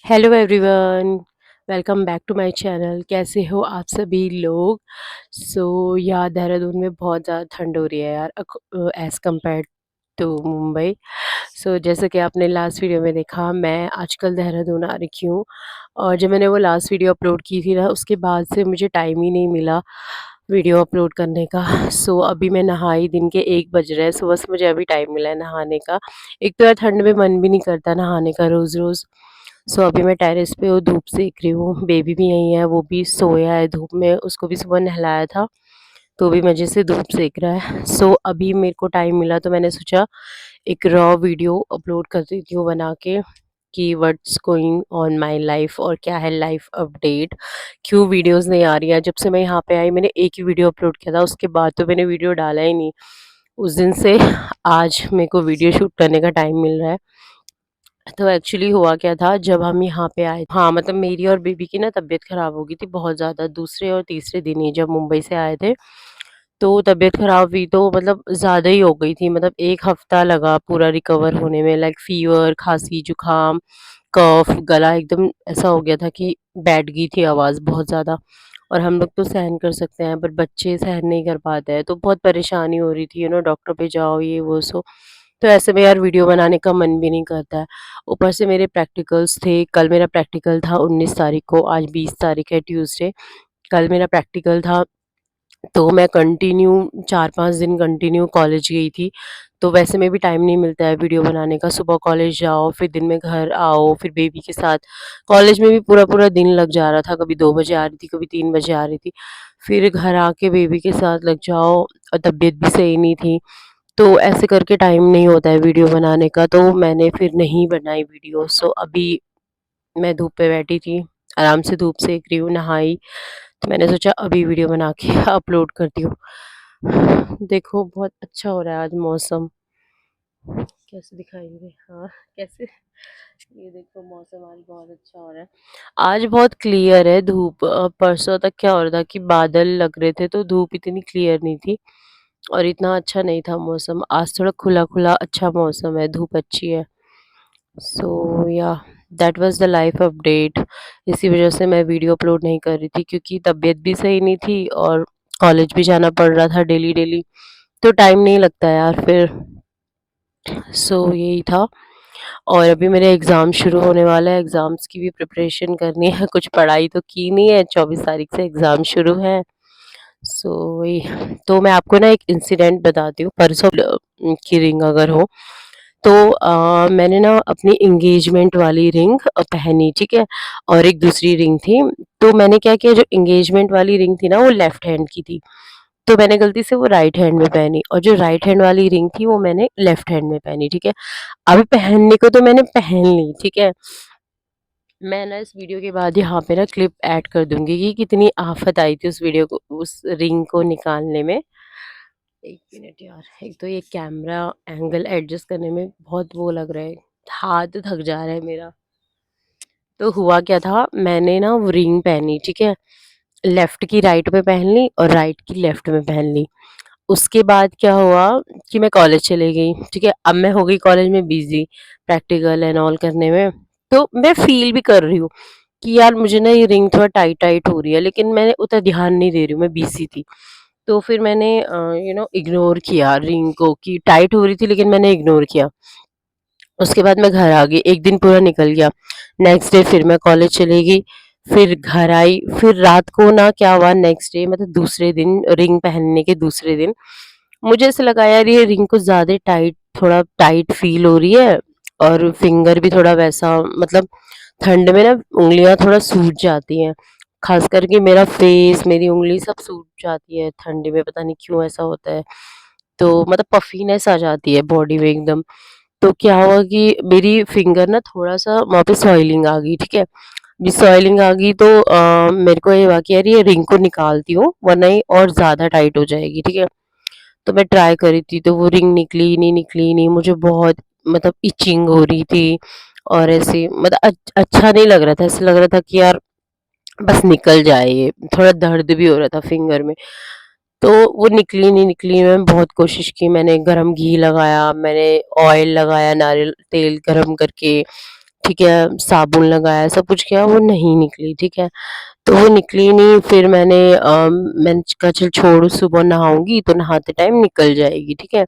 Hello everyone, welcome back to my channel. कैसे हो आप सभी लोग? या देहरादून में बहुत ज़्यादा ठंड हो रही है यार, एज़ कम्पेयर टू मुंबई। जैसे कि आपने लास्ट वीडियो में देखा, मैं आजकल देहरादून आ रखी हूँ। और जब मैंने वो लास्ट वीडियो अपलोड की थी ना, उसके बाद से मुझे टाइम ही नहीं मिला वीडियो अपलोड करने का। अभी मैं नहाई, दिन के 1 बज रहे हैं, सो बस मुझे अभी टाइम मिला है नहाने का। एक तो यार ठंड में मन भी नहीं करता नहाने का रोज़-रोज़। अभी मैं टेरेस पे हूँ, धूप सेक रही हूँ। बेबी भी यहीं है, वो भी सोया है धूप में, उसको भी सुबह नहलाया था, तो भी मज़े से धूप सेक रहा है। अभी मेरे को टाइम मिला तो मैंने सोचा एक रॉ वीडियो अपलोड कर देती हूँ बना के, कि what's going on my life और क्या है लाइफ अपडेट। क्यों वीडियोज़ नहीं आ रही हैं? जब से मैं यहाँ पे आई मैंने एक ही वीडियो अपलोड किया था, उसके बाद तो मैंने वीडियो डाला ही नहीं। उस दिन से आज मेरे को वीडियो शूट करने का टाइम मिल रहा है। तो एक्चुअली हुआ क्या था, जब हम यहाँ पे आए, हाँ, मतलब मेरी और बेबी की ना तबीयत ख़राब हो गई थी बहुत ज़्यादा, दूसरे और तीसरे दिन ही जब मुंबई से आए थे। तो तबीयत ख़राब हुई तो मतलब ज़्यादा ही हो गई थी, मतलब 1 हफ़्ता लगा पूरा रिकवर होने में, लाइक फ़ीवर, खाँसी, जुकाम, कफ़, गला एकदम ऐसा हो गया था कि बैठ गई थी आवाज़ बहुत ज़्यादा। और हम लोग तो सहन कर सकते हैं, पर बच्चे सहन नहीं कर पाते हैं, तो बहुत परेशानी हो रही थी, डॉक्टर पे जाओ, ये वो तो ऐसे में यार वीडियो बनाने का मन भी नहीं करता है। ऊपर से मेरे प्रैक्टिकल्स थे, कल मेरा प्रैक्टिकल था 19 तारीख को, आज 20 तारीख है ट्यूसडे। कल मेरा प्रैक्टिकल था, तो मैं कंटिन्यू 4-5 दिन कंटिन्यू कॉलेज गई थी। तो वैसे में भी टाइम नहीं मिलता है वीडियो बनाने का, सुबह कॉलेज जाओ, फिर दिन में घर आओ, फिर बेबी के साथ कॉलेज में भी पूरा-पूरा दिन लग जा रहा था, कभी 2 बजे आ रही थी, कभी 3 बजे आ रही थी। फिर घर आके बेबी के साथ लग जाओ और तबीयत भी सही नहीं थी, तो ऐसे करके टाइम नहीं होता है वीडियो बनाने का, तो मैंने फिर नहीं बनाई वीडियो। अभी मैं धूप पे बैठी थी, आराम से धूप सेक रही हूँ, नहाई, तो मैंने सोचा अभी वीडियो बना के अपलोड करती हूँ। देखो बहुत अच्छा हो रहा है आज मौसम। कैसे दिखाई दे? हाँ, कैसे? ये देखो मौसम आज बहुत अच्छा हो रहा है। आज बहुत क्लियर है धूप। परसों तक क्या हो रहा था कि बादल लग रहे थे, तो धूप इतनी क्लियर नहीं थी और इतना अच्छा नहीं था मौसम। आज थोड़ा खुला-खुला अच्छा मौसम है, धूप अच्छी है। या that was the life update. इसी वज़ह से मैं वीडियो अपलोड नहीं कर रही थी, क्योंकि तबीयत भी सही नहीं थी और कॉलेज भी जाना पड़ रहा था डेली-डेली, तो टाइम नहीं लगता यार फिर। यही था। और अभी मेरे एग्ज़ाम शुरू होने वाला है, एग्ज़ाम्स की भी प्रिपरेशन करनी है, कुछ पढ़ाई तो की नहीं है, 24 तारीख से एग्ज़ाम शुरू है। वही। तो मैं आपको ना एक इंसिडेंट बताती हूँ, परसों की रिंग अगर हो, तो मैंने ना अपनी एंगेजमेंट वाली रिंग पहनी, ठीक है? और एक दूसरी रिंग थी, तो मैंने क्या किया, जो एंगेजमेंट वाली रिंग थी ना वो लेफ्ट हैंड की थी, तो मैंने गलती से वो राइट हैंड में पहनी, और जो राइट हैंड वाली रिंग थी वो मैंने लेफ्ट हैंड में पहनी, ठीक है? अभी पहनने को तो मैंने पहन ली, ठीक है? मैं ना इस वीडियो के बाद यहाँ पे ना क्लिप ऐड कर दूँगी कि कितनी आफ़त आई थी उस वीडियो को, उस रिंग को निकालने में। 1 मिनट यार, एक तो ये कैमरा एंगल एडजस्ट करने में बहुत वो लग रहा है, हाथ थक जा रहा है मेरा। तो हुआ क्या था, मैंने ना वो रिंग पहनी, ठीक है? लेफ्ट की राइट में पहन ली और राइट की लेफ्ट में पहन ली। उसके बाद क्या हुआ कि मैं कॉलेज चली गई, ठीक है? अब मैं हो गई कॉलेज में बिज़ी, प्रैक्टिकल एंड ऑल करने में। तो मैं फ़ील भी कर रही हूँ कि यार मुझे ना ये रिंग थोड़ा टाइट-टाइट हो रही है, लेकिन मैं उतना ध्यान नहीं दे रही हूँ, मैं बिज़ी थी। तो फिर मैंने इग्नोर किया रिंग को, कि टाइट हो रही थी लेकिन मैंने इग्नोर किया। उसके बाद मैं घर आ गई, 1 दिन पूरा निकल गया। नेक्स्ट डे फिर मैं कॉलेज चली गई, फिर घर आई, फिर रात को ना क्या हुआ, नेक्स्ट डे मतलब दूसरे दिन, रिंग पहनने के दूसरे दिन, मुझे ऐसा लगा यार ये रिंग कुछ ज़्यादा टाइट, थोड़ा टाइट फ़ील हो रही है, और फिंगर भी थोड़ा वैसा, मतलब ठंड में ना उँगलियाँ थोड़ा सूज जाती हैं। ख़ास करके मेरा फेस, मेरी उँगली सब सूज जाती है ठंडी में, पता नहीं क्यों ऐसा होता है। तो मतलब पफ़ीनेस आ जाती है बॉडी में एकदम। तो क्या हुआ कि मेरी फिंगर ना थोड़ा-सा वहाँ पे सॉइलिंग आ गई, ठीक है? जी, सॉइलिंग आ गई, तो मेरे को ये हुआ कि यार ये रिंग को निकालती हूँ, वरना ये और ज़्यादा टाइट हो जाएगी, ठीक है? तो मैं ट्राई करी थी, तो वो रिंग निकली नहीं, मुझे बहुत मतलब इचिंग हो रही थी, और ऐसे मतलब अच्छा नहीं लग रहा था, ऐसा लग रहा था कि यार बस निकल जाए ये, थोड़ा दर्द भी हो रहा था फिंगर में। तो वो निकली, मैंने बहुत कोशिश की, मैंने गरम घी लगाया, मैंने ऑयल लगाया, नारियल तेल गरम करके, ठीक है, साबुन लगाया, सब कुछ किया, वो नहीं निकली, ठीक है। तो वो निकली नहीं, फिर मैंने कहा चल छोड़, सुबह नहाऊँगी तो नहाते टाइम निकल जाएगी, ठीक है।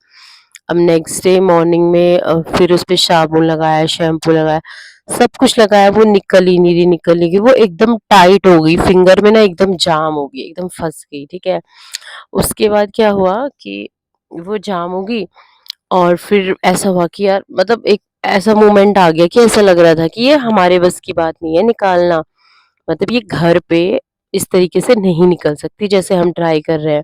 अब नेक्स्ट डे मॉर्निंग में फिर उसपे साबुन लगाया, शैम्पू लगाया, सब कुछ लगाया, वो निकल ही नहीं रही, निकल नहीं रही, वो एकदम टाइट हो गई, फिंगर में ना एकदम जाम हो गई, एकदम फँस गई, ठीक है। उसके बाद क्या हुआ कि वो जाम हो गई और फिर ऐसा हुआ कि यार मतलब एक ऐसा मोमेंट आ गया कि ऐसा लग रहा था कि ये हमारे बस की बात नहीं है निकालना। मतलब ये घर पे इस तरीके से नहीं निकल सकती जैसे हम ट्राई कर रहे हैं।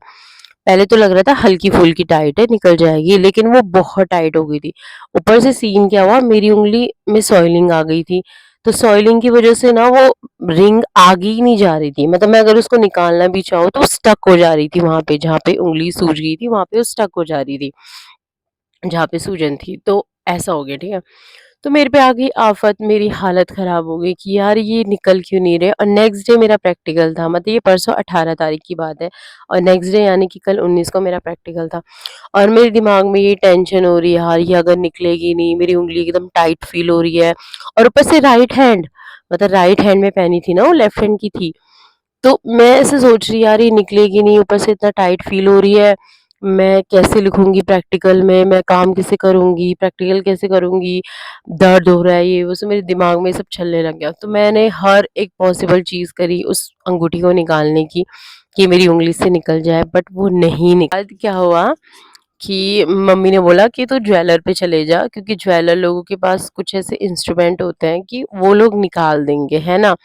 पहले तो लग रहा था हल्की-फुल्की टाइट है, निकल जाएगी, लेकिन वो बहुत टाइट हो गई थी। ऊपर से सीन क्या हुआ, मेरी उँगली में सॉइलिंग आ गई थी। तो सॉइलिंग की वज़ह से ना वो रिंग आगे ही नहीं जा रही थी। मतलब मैं अगर उसको निकालना भी चाहूँ तो स्टक हो जा रही थी वहाँ पे, जहाँ पे उँगली सूज गई थी, वहाँ पे वो स्टक हो जा रही थी, जहाँ पे सूजन थी। तो ऐसा हो गया, ठीक है। तो मेरे पे आ गई आफ़त, मेरी हालत ख़राब हो गई कि यार ये निकल क्यों नहीं रहे। और नेक्स्ट डे मेरा प्रैक्टिकल था, मतलब ये परसों 18 तारीख की बात है और नेक्स्ट डे यानी कि कल 19 को मेरा प्रैक्टिकल था। और मेरे दिमाग में ये टेंशन हो रही है, यार ये अगर निकलेगी नहीं, मेरी उँगली एकदम टाइट फ़ील हो रही है। और ऊपर से राइट हैंड, मतलब राइट हैंड में पहनी थी ना, वो लेफ्ट हैंड की थी। तो मैं ऐसे सोच रही यार ये निकलेगी नहीं, ऊपर से इतना टाइट फ़ील हो रही है, मैं कैसे लिखूँगी प्रैक्टिकल में, मैं काम कैसे करूँगी, प्रैक्टिकल कैसे करूँगी, दर्द हो रहा है, ये वो सब मेरे दिमाग में सब चलने लग गया। तो मैंने हर एक पॉसिबल चीज़ करी उस अंगूठी को निकालने की, कि मेरी उँगली से निकल जाए, बट वो नहीं निकला। बाद क्या हुआ कि मम्मी ने बोला कि तू ज्वेलर पे चले जा, क्योंकि ज्वेलर लोगों के पास कुछ ऐसे इंस्ट्रूमेंट होते हैं कि वो लोग निकाल देंगे, है ना?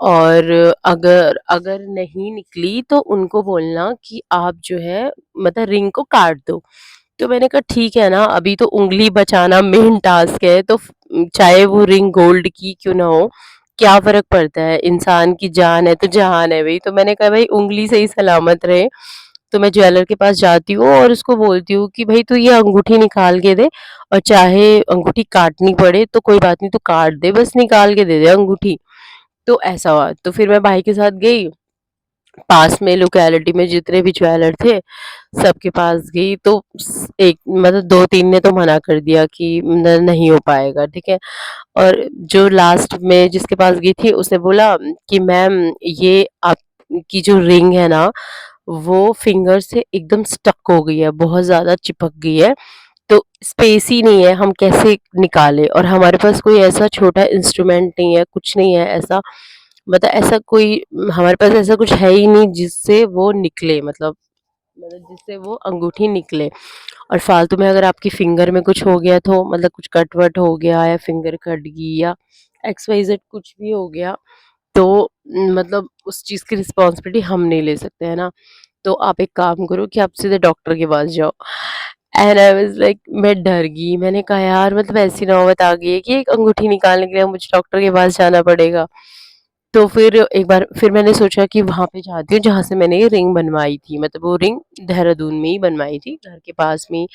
और अगर अगर नहीं निकली तो उनको बोलना कि आप जो है मतलब रिंग को काट दो। तो मैंने कहा ठीक है ना, अभी तो उँगली बचाना मेन टास्क है, तो चाहे वो रिंग गोल्ड की क्यों ना हो, क्या फ़र्क पड़ता है, इंसान की जान है तो जहान है भई। तो मैंने कहा भाई उँगली सही सलामत रहे। तो मैं ज्वेलर के पास जाती हूँ और उसको बोलती हूँ कि भई तू ये अंगूठी निकाल के दे, और चाहे अंगूठी काटनी पड़े तो कोई बात नहीं, तू काट दे, बस निकाल के दे दे अंगूठी। तो ऐसा हुआ, तो फिर मैं भाई के साथ गई, पास में लोकेलिटी में जितने भी ज्वेलर थे, सबके पास गई, तो एक मतलब 2-3 ने तो मना कर दिया कि नहीं हो पाएगा, ठीक है। और जो लास्ट में जिसके पास गई थी उसने बोला कि मैम ये आपकी जो रिंग है ना, वो फिंगर से एकदम स्टक हो गई है, बहुत ज़्यादा चिपक गई है, तो स्पेस ही नहीं है, हम कैसे निकालें, और हमारे पास कोई ऐसा छोटा इंस्ट्रूमेंट नहीं है, कुछ नहीं है ऐसा, मतलब ऐसा कोई हमारे पास ऐसा कुछ है ही नहीं जिससे वो निकले, मतलब जिससे वो अंगूठी निकले। और फालतू में अगर आपकी फिंगर में कुछ हो गया तो मतलब कुछ कट-वट हो गया या फिंगर कट गई या एक्स वाई ज़ेड कुछ भी हो गया, तो मतलब उस चीज़ की रिस्पॉन्सिबिलिटी हम नहीं ले सकते, है ना? तो आप एक काम करो कि आप सीधे डॉक्टर के पास जाओ। एंड आई वाज़ लाइक, मैं डर गई। मैंने कहा यार मतलब ऐसी नौबत आ गई है कि एक अंगूठी निकालने के लिए मुझे डॉक्टर के पास जाना पड़ेगा। तो फिर एक बार फिर मैंने सोचा कि वहाँ पे जाती हूँ जहाँ से मैंने ये रिंग बनवाई थी। मतलब वो रिंग देहरादून में ही बनवाई थी, घर के पास में ही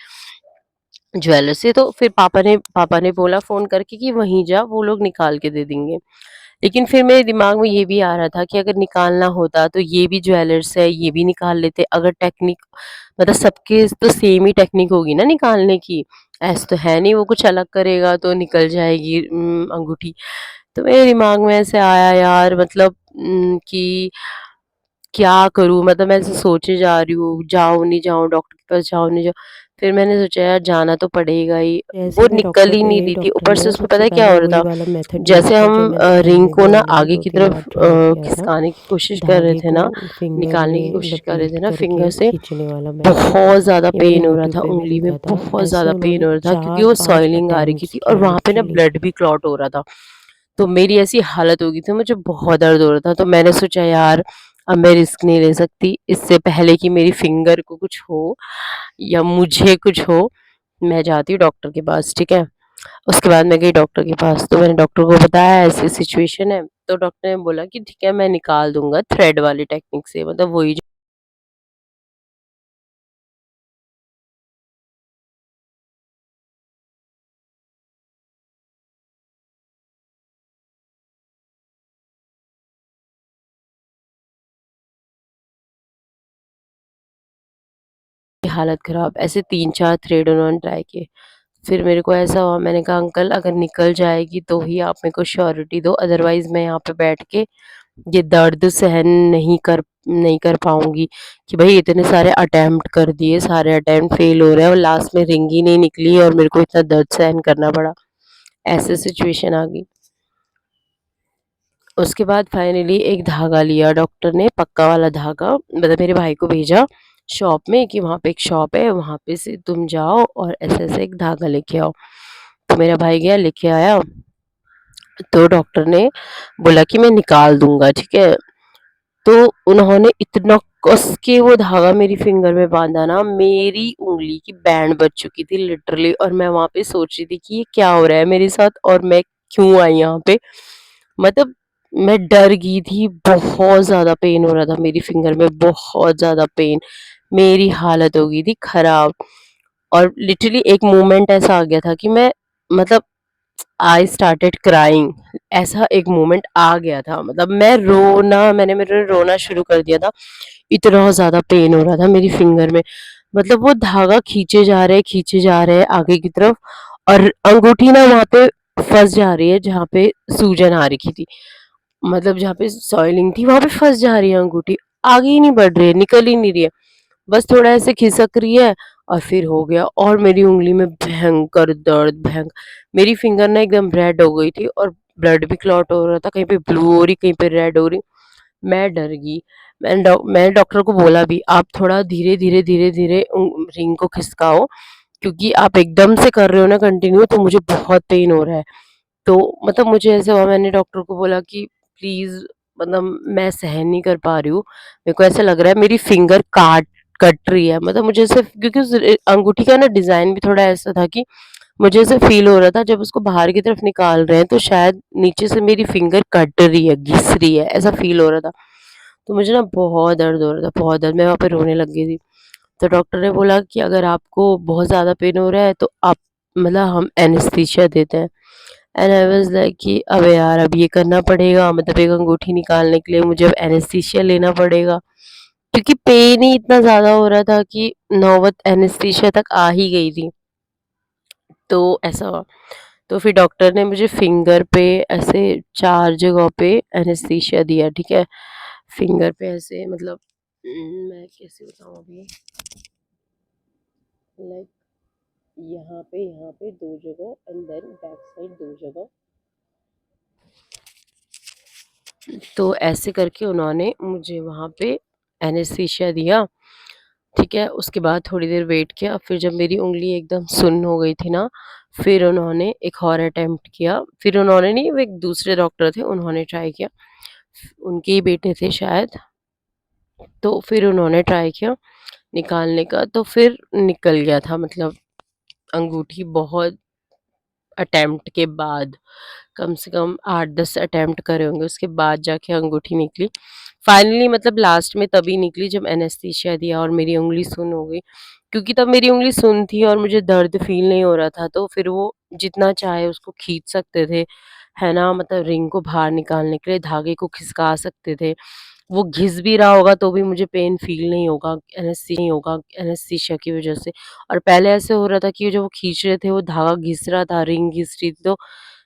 ज्वेलर से। तो फिर पापा ने बोला फ़ोन करके कि वहीं जा, वो लोग निकाल के दे देंगे। लेकिन फिर मेरे दिमाग में ये भी आ रहा था कि अगर निकालना होता तो ये भी ज्वेलर्स है, ये भी निकाल लेते। अगर टेक्निक मतलब सबके तो सेम ही टेक्निक होगी ना निकालने की, ऐसा तो है नहीं वो कुछ अलग करेगा तो निकल जाएगी अंगूठी। तो मेरे दिमाग में ऐसे आया यार, मतलब कि क्या करूँ? मतलब मैं ऐसे सोचे जा रही हूँ, जाऊँ नहीं जाऊँ, डॉक्टर के पास जाऊँ नहीं जाऊँ। फिर मैंने सोचा यार जाना तो पड़ेगा ही, जैसे वो ही मैं निकल डॉक्टर ही पे नहीं गई, रही थी। डॉक्टर ऊपर ने से ना उसमें पता सबसे है क्या पहले हो रहा वही था? वाला मेथड यूज़ जैसे किया जो हम मैंने रिंग पहले को ना बोला था, आगे की 2-3 तरफ बार ट्राई किया था। खिसकाने की कोशिश कर रहे धागे थे को ना, फिंगर निकालने की में कोशिश कर रहे थे लपेट ना फिंगर करके से, खींचने वाला मेथड, बहुत ज़्यादा ये मैंने पेन हो रहा यूट्यूब था, पे भी उँगली में देखा था। बहुत ऐसे ज़्यादा पेन उन्होंने हो रहा था क्योंकि वो 4-5 सॉइलिंग आ रखी अटेम्प्ट्स थी और किए वहाँ पे ना लिटरली। ब्लड भी क्लॉट हो रहा था। तो मेरी ऐसी हालत हो गई थी, मुझे बहुत दर्द हो रहा था, तो मैंने सोचा यार अब मैं रिस्क नहीं ले सकती, इससे पहले कि मेरी फिंगर को कुछ हो या मुझे कुछ हो, मैं जाती हूँ डॉक्टर के पास, ठीक है? उसके बाद मैं गई डॉक्टर के पास, तो मैंने डॉक्टर को बताया ऐसी सिचुएशन है, तो डॉक्टर ने बोला कि ठीक है मैं निकाल दूँगा थ्रेड वाली टेक्निक से, मतलब वही हालत खराब, ऐसे 3-4 थ्रेड उन्होंने ट्राई किए, फिर मेरे को ऐसा हुआ, मैंने कहा अंकल अगर निकल जाएगी तो ही आप मेरे को श्योरिटी दो, अदरवाइज़ मैं यहाँ पे बैठ के ये दर्द सहन नहीं कर पाऊँगी कि भई इतने सारे अटेम्प्ट कर दिए, सारे अटेम्प्ट फेल हो रहे हैं और लास्ट में रिंग ही नहीं निकली और मेरे को इतना दर्द सहन करना पड़ा। ऐसी सिचुएशन आ गई। उसके बाद फाइनली एक धागा लिया डॉक्टर ने, पक्का वाला धागा, मतलब मेरे भाई को भेजा शॉप में कि वहाँ पे एक शॉप है, वहाँ पे से तुम जाओ और ऐसे-ऐसे एक धागा लेके आओ। तो मेरा भाई गया लेके आया, तो डॉक्टर ने बोला कि मैं निकाल दूँगा, ठीक है? तो उन्होंने इतना कस के वो धागा मेरी फिंगर में बाँधा ना, मेरी उँगली की बैंड बज चुकी थी लिटरली, और मैं वहाँ पे सोच रही थी कि ये क्या हो रहा है मेरे साथ और मैं क्यों आई यहाँ पे? मतलब मैं डर गई थी, बहुत ज़्यादा पेन हो रहा था मेरी फिंगर में, बहुत ज़्यादा पेन। मेरी हालत हो गई थी खराब, और लिटरली एक मोमेंट ऐसा आ गया था कि मैं, मतलब आई स्टार्टेड क्राइंग, ऐसा एक मोमेंट आ गया था, मतलब मैंने मेरे रोना शुरू कर दिया था, इतना ज़्यादा पेन हो रहा था मेरी फिंगर में। मतलब वो धागा खींचे जा रहे हैं आगे की तरफ, और अंगूठी ना वहाँ पे फँस जा रही है जहाँ पे सूजन आ रखी थी। मतलब जहाँ पे सॉइलिंग थी वहाँ पे फँस जा रही है अंगूठी, आगे ही नहीं बढ़ रही है, निकल ही नहीं रही है। बस थोड़ा ऐसे खिसक रही है और फिर हो गया, और मेरी उँगली में भयंकर दर्द, मेरी फिंगर ना एकदम रेड हो गई थी और ब्लड भी क्लॉट हो रहा था, कहीं पे ब्लू हो रही, कहीं पे रेड हो रही। मैं डर गई। मैंने डॉक्टर को बोला भी, आप थोड़ा धीरे-धीरे रिंग को खिसकाओ, क्योंकि आप एकदम से कर रहे हो ना कंटिन्यू, तो मुझे बहुत पेन हो रहा है। तो मतलब मुझे ऐसा हुआ, मैंने डॉक्टर को बोला कि प्लीज़, मतलब मैं सहन नहीं कर पा रही हूँ। मेरे को ऐसा लग रहा है मेरी फिंगर कट रही है। मतलब मुझे ऐसे, क्योंकि उस अंगूठी का ना डिज़ाइन भी थोड़ा ऐसा था कि मुझे ऐसा फ़ील हो रहा था जब उसको बाहर की तरफ निकाल रहे हैं तो शायद नीचे से मेरी फिंगर कट रही है, घिस रही है, ऐसा फ़ील हो रहा था। तो मुझे ना बहुत दर्द हो रहा था, बहुत दर्द, मैं वहाँ पे रोने लग गई थी। तो डॉक्टर ने बोला कि अगर आपको बहुत ज़्यादा पेन हो रहा है तो आप, मतलब हम एनेस्थीसिया देते हैं। एंड आई वाज़ लाइक कि अबे यार, अब ये करना पड़ेगा, मतलब एक अंगूठी निकालने के लिए मुझे अब एनेस्थीसिया लेना पड़ेगा। क्योंकि पेन ही इतना ज़्यादा हो रहा था कि नौबत एनेस्थीसिया तक आ ही गई थी। तो ऐसा हुआ। तो फिर डॉक्टर ने मुझे फिंगर पे ऐसे 4 जगहों पे एनेस्थीसिया दिया, ठीक है? फिंगर पे ऐसे, मतलब मैं कैसे बताऊँ अभी, लाइक यहाँ पे 2 जगह एंड देन बैक साइड 2 जगह। तो ऐसे करके उन्होंने मुझे वहाँ पे एनेस्थीसिया दिया, ठीक है? उसके बाद थोड़ी देर वेट किया, फिर जब मेरी उँगली एकदम सुन्न हो गई थी ना, फिर उन्होंने एक और अटेम्प्ट किया। फिर उन्होंने नहीं, वो एक दूसरे डॉक्टर थे, उन्होंने ट्राई किया। उनके ही बेटे थे शायद, तो फिर उन्होंने ट्राई किया निकालने का, तो फिर निकल गया था, मतलब अंगूठी बहुत अटेम्प्ट के बाद, कम से कम 8-10 अटेम्प्ट करे होंगे, उसके बाद जाके अंगूठी निकली। फाइनली मतलब लास्ट में तभी निकली जब एनेस्थीसिया दिया और मेरी उँगली सुन्न हो गई। क्योंकि तब मेरी उँगली सुन्न थी और मुझे दर्द फ़ील नहीं हो रहा था, तो फिर वो जितना चाहे उसको खींच सकते थे, है ना? मतलब रिंग को बाहर निकालने के लिए धागे को खिसका सकते थे। वो घिस भी रहा होगा तो भी मुझे पेन फ़ील नहीं होगा, एनेस्थीसिया की वज़ह से। और पहले ऐसे हो रहा था कि जो वो खींच रहे थे, वो धागा घिस रहा था, रिंग घिस रही थी, तो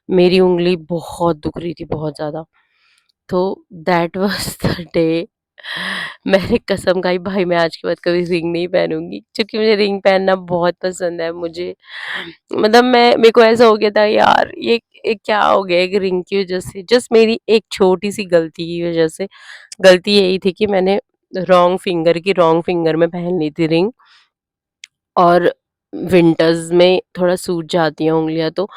मेरी उँगली बहुत दुख रही थी, बहुत ज़्यादा। तो दैट वाज़ द डे। मैंने कसम खाई, भाई मैं आज के बाद कभी रिंग नहीं पहनूँगी, क्योंकि मुझे रिंग पहनना बहुत पसंद है। मुझे, मतलब मेरे को ऐसा हो गया था यार, ये क्या हो गया एक रिंग की वज़ह से, जस्ट मेरी एक छोटी-सी गलती की वज़ह से। गलती यही थी कि मैंने रॉन्ग फिंगर में पहन ली थी रिंग, और विंटर्स में थोड़ा सूज जाती हैं उँगलियाँ, तो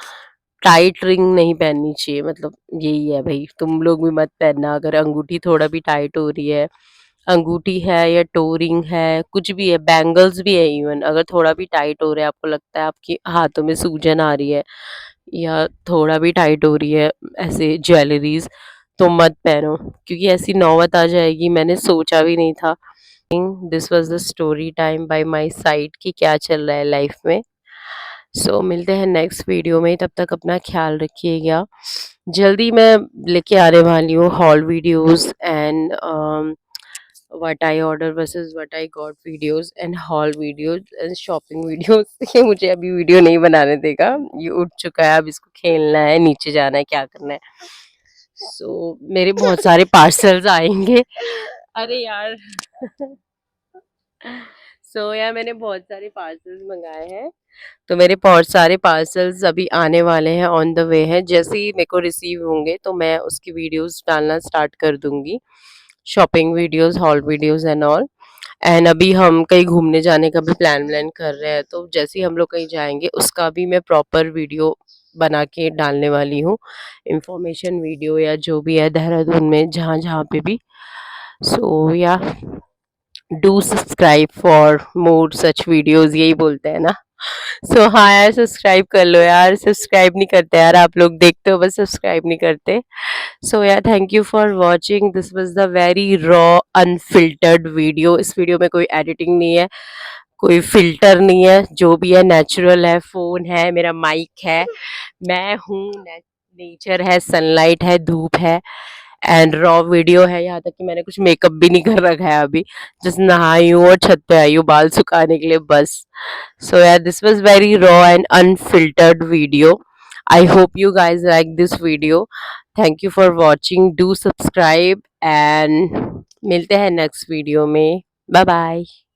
टाइट रिंग नहीं पहननी चाहिए, मतलब यही है भई, तुम लोग भी मत पहनना अगर अंगूठी थोड़ा भी टाइट हो रही है। अंगूठी है या टो रिंग है, कुछ भी है, बैंगल्स भी है इवन, अगर थोड़ा भी टाइट हो रहा है, आपको लगता है आपके हाथों में सूजन आ रही है या थोड़ा भी टाइट हो रही है ऐसे ज्वेलरीज़, तो मत पहनो, क्योंकि ऐसी नौबत आ जाएगी, मैंने सोचा भी नहीं था। This was the story time by my side कि क्या चल रहा है लाइफ में। सो मिलते हैं नेक्स्ट वीडियो में, तब तक अपना ख्याल रखिएगा। जल्दी मैं लेके आने वाली हूँ hall videos and what I order versus what I got videos and hall videos and shopping videos. ये मुझे अभी वीडियो नहीं बनाने देगा, ये उठ चुका है, अब इसको खेलना है, नीचे जाना है, क्या करना है। सो मेरे बहुत सारे पार्सल्स आएंगे। अरे यार सो यार मैंने बहुत सारे पार्सल्स मंगाए हैं, तो मेरे बहुत सारे पार्सल्स अभी आने वाले हैं, ऑन द वे हैं। जैसे ही मेरे को रिसीव होंगे तो मैं उसकी वीडियोस डालना स्टार्ट कर दूंगी, shopping videos, hall videos and all. And अभी हम कहीं घूमने जाने का भी प्लान व्लान कर रहे हैं, तो जैसे ही हम लोग कहीं जाएंगे उसका भी मैं प्रॉपर वीडियो बना के डालने वाली हूँ, इंफॉर्मेशन वीडियो या जो भी है देहरादून में जहाँ जहाँ पे भी। सो या do subscribe for more such videos, यही बोलते हैं ना। सो हाँ यार, सब्सक्राइब कर लो यार, सब्सक्राइब नहीं करते यार आप लोग, देखते हो बस, सब्सक्राइब नहीं करते। सो यार thank you for watching, this was the very raw unfiltered video. इस वीडियो में कोई एडिटिंग नहीं है, कोई फिल्टर नहीं है, जो भी है नेचुरल है। फोन है, मेरा माइक है, मैं हूँ, नेचर है, सनलाइट है, धूप है एंड रॉ वीडियो है। यहाँ तक कि मैंने कुछ मेकअप भी नहीं कर रखा है अभी, जस्ट नहाई हूँ और छत पे आई हूँ बाल सुखाने के लिए बस। So yeah, this was very raw and unfiltered video. I hope you guys like this video. Thank you for watching. Do subscribe and मिलते हैं next video में. Bye bye.